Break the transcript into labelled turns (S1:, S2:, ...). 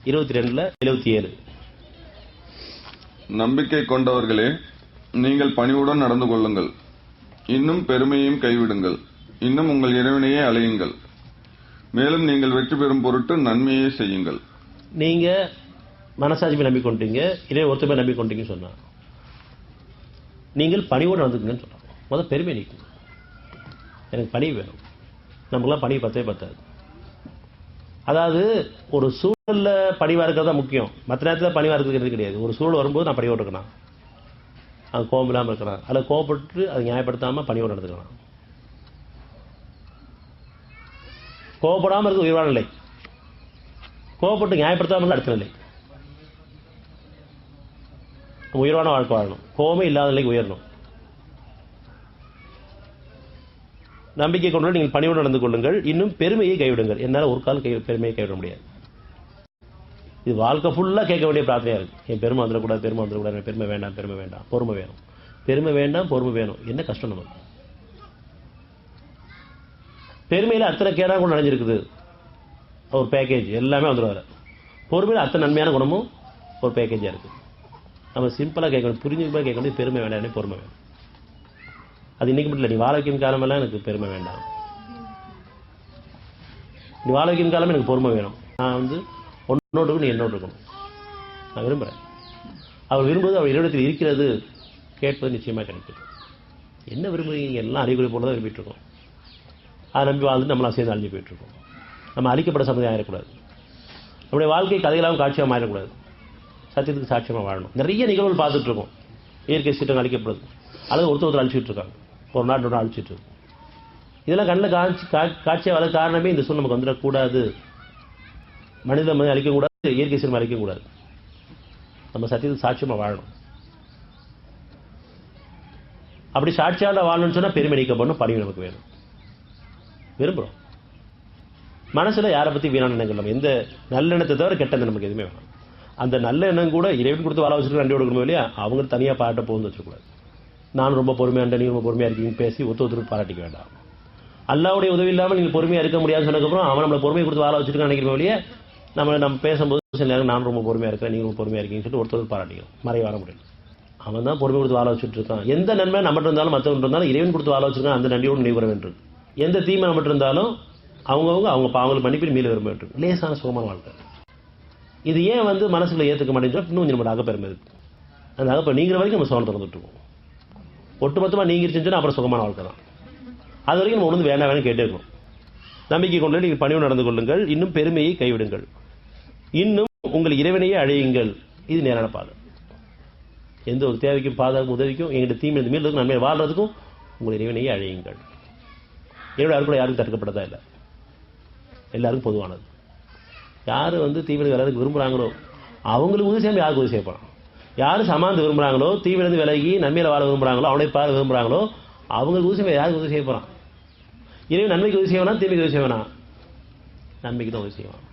S1: 22 77.
S2: நம்பிக்கை கொண்டவர்களே, நீங்கள் பணிவுடன் நடந்து கொள்ளுங்கள். இன்னும் பெருமையையும் கைவிடுங்கள். இன்னும் உங்கள் இறைவனையே அழையுங்கள். மேலும் நீங்கள் வெற்றி பெறும் பொருட்டு நன்மையே செய்யுங்கள்.
S1: நீங்க மனசாட்சி நம்பிக்கொண்டீங்க, இறை ஒருத்தமே நம்பிக்கொண்டீங்கன்னு சொன்னா, நீங்கள் பணிவோடு நடந்துக்குங்கன்னு சொல்றாங்க. முதல் பெருமை நீக்குங்க. எனக்கு பணி வேணும். நமக்குலாம் பணி பத்தாது. அதாவது ஒரு சூழல்ல பணிவா இருக்கிறது தான் முக்கியம். மற்ற நேரத்தில் பணிவா இருக்கிறது கிடையாது. ஒரு சூழல் வரும்போது நான் பணியோடு இருக்கணும், அது கோபம் இல்லாமல் இருக்கலாம், அதில் கோபப்பட்டு அதை நியாயப்படுத்தாமல் பணியோடு நடந்துக்கலாம். கோபப்படாமல் இருக்க உயர்வான நிலை, கோபப்பட்டு நியாயப்படுத்தாமல் அடுத்த நிலை. உயர்வான வாழ்க்கை வாழணும், கோபமே இல்லாத நிலைக்கு உயரணும். நம்பிக்கை கொண்டு நீங்கள் பணியோடு நடந்து கொள்ளுங்கள். இன்னும் பெருமையை கைவிடுங்கள். என்னால் ஒரு கால் பெருமையை கைவிட முடியாது. இது வாழ்க்கை ஃபுல்லாக கேட்க வேண்டிய பிரார்த்தனையா இருக்கு. என் பெருமை வந்துடக்கூடாது, பெருமை வந்துடக்கூடாது, பெருமை வேண்டாம், பெருமை வேண்டாம், பொறுமை வேணும், பெருமை வேண்டாம், பொறுமை வேணும். என்ன கஷ்டம் நமக்கு. பெருமையில் அத்தனை கேடாக கூட நடஞ்சிருக்குது. ஒரு பேக்கேஜ் எல்லாமே வந்துடுவார். பொறுமையில் அத்தனை நன்மையான குணமும் ஒரு பேக்கேஜாக இருக்குது. நம்ம சிம்பிளாக கேட்கணும், புரிஞ்சுக்க கேட்க வேண்டிய பெருமை வேண்டாம், பொறுமை வேணும். அது இன்னைக்கு மட்டும் இல்லை, நீ வாழ வைக்கும் காலமெல்லாம் எனக்கு பெருமை வேண்டாம், நீ வாழ வைக்கும் காலமே எனக்கு பொறுமை வேணும். நான் ஒன்னோடு நீ என்னோடு இருக்கணும், நான் விரும்புகிறேன். அவர் விரும்புவது அவர் இறைவனத்தில் இருக்கிறது கேட்பது நிச்சயமாக கிடைக்கும். என்ன விரும்புகிறீங்க? எல்லாம் அறிகுறி போல தான் விரும்பிட்டு இருக்கோம். அதை நம்பி வாழ்ந்து நம்மளாம் சேர்ந்து அழிஞ்சு போயிட்டு இருக்கோம். நம்ம அழிக்கப்பட சமுதாயம் ஆயிடக்கூடாது. நம்முடைய வாழ்க்கை கதைகளாகவும் காட்சியாக மாறிடக்கூடாது. சத்தியத்துக்கு சாட்சியமாக வாழணும். நிறைய நிகழ்வுகள் பார்த்துட்டு இருக்கோம். இயற்கை சீற்றங்கள் அழிக்கப்படுது, அல்லது ஒருத்தர் அழிச்சுட்டு இருக்காங்க, ஒரு நாட்டோட அழிச்சிட்டு இருக்கு. இதெல்லாம் கண்ணில் காட்சியாக வர காரணமே இந்த சூழல் நமக்கு வந்துடக்கூடாது. மனித மனிதன் அழிக்கக்கூடாது, இயற்கை சீரம் அழிக்கக்கூடாது. நம்ம சத்தியத்துக்கு சாட்சியமாக வாழணும். அப்படி சாட்சியாக வாழணும்னு சொன்னால் பெருமை நீக்கப்படணும், பணிவு நமக்கு வேணும். விரும்புகிறோம். மனசில் யாரை பற்றி வீணான எண்ணங்கள் நம்ம எந்த நல்லெண்ணத்தை தவிர கெட்டது நமக்கு எதுவுமே வேணும். அந்த நல்ல எண்ணம் கூட இறைவன் கொடுத்து வாழ வச்சுட்டு நன்றி கொடுக்கணும் இல்லையா? அவங்க தனியாக பாராட்ட போகுது வச்சுக்கூடாது. நான் ரொம்ப பொறுமையாக நீ ரொம்ப பொறுமையாக இருக்கீங்கன்னு பேசி ஒருத்தருக்கு பாராட்டிக்க வேண்டாம். அல்லாவுடைய உதவி இல்லாமல் நீங்கள் பொறுமையாக இருக்க முடியாதுன்னு சொன்னதுக்கப்புறம் அவன் நம்மளை பொறுமையை கொடுத்து வாழ வச்சுட்டு நினைக்கிறோம் இல்லையா? நம்ம பேசும்போது சில நேரம் நான் ரொம்ப பொறுமையாக இருக்கிறேன், நீங்கள் ரொம்ப பொறுமையாக இருக்கீங்கன்னு சொல்லிட்டு ஒருத்தருக்கு பாராட்டிக்கிறோம். மறைய வர முடியும். அவன் தான் பொறுமை கொடுத்து வாழ வச்சுட்டு இருக்கான். எந்த நன்மை நம்மகிட்ட இருந்தாலும் மற்றவங்க இருந்தாலும் இறைவன் கொடுத்து வாழ வச்சிருக்கான், அந்த நன்றியோடு நினைவு வேண்டும். எந்த தீமை நம்மகிட்ட இருந்தாலும் அவங்க பாவங்களுக்கு மன்னிப்பில் மீள விரும்ப வேண்டும். லேசான சுகமான வாழ்க்கை. இது ஏன் மனசுல ஏற்றுக்க மாட்டேங்குது? இன்னும் நம்மளோட அகப்பெருமை இருக்கு. அந்த அகப்பெருமை நீங்கிற வரைக்கும் நம்ம சோழம் திறந்துட்டு இருக்கோம். ஒட்டுமொத்தமாக நீங்கிருச்சுன்னா அப்புறம் சுகமான வாழ்க்கை தான். அது வரைக்கும் நம்ம ஒன்று வேண்டாம் கேட்டே இருக்கணும். நம்பிக்கை கொண்டு நீங்கள் பணிவு நடந்து கொள்ளுங்கள். இன்னும் பெருமையை கைவிடுங்கள். இன்னும் உங்கள் இறைவனையே அழையுங்கள். இது நேரான பாதை. எந்த ஒரு தேவைக்கும் பாதுகாப்பு உதவிக்கும் எங்கிட்ட தீமை மீறதுக்கும் நன்மை வாழ்றதுக்கும் உங்கள் இறைவனையே அழையுங்கள். என்னோட அருள் யாருக்கும் தடுக்கப்பட்டதா இல்லை, எல்லாருக்கும் பொதுவானது. யார் தீவிர விலகுக்கு விரும்புகிறாங்களோ அவங்களுக்கு உதவி செய்ய யாருக்கு உதவி செய்யப்படும். யார் சமாந்து விரும்புகிறாங்களோ, தீவிரந்து விலகி நன்மையில வாழ விரும்புகிறாங்களோ, அவனை பார்க்க விரும்புகிறாங்களோ அவங்களுக்கு உதவி செய்ய யாருக்கு உதவி செய்ய போகிறான்? இறைவன் நன்மைக்கு உதவி செய்வானா, தீமைக்கு உதவி செய்வானா? நன்மைக்கு தான் உதவி செய்வான்.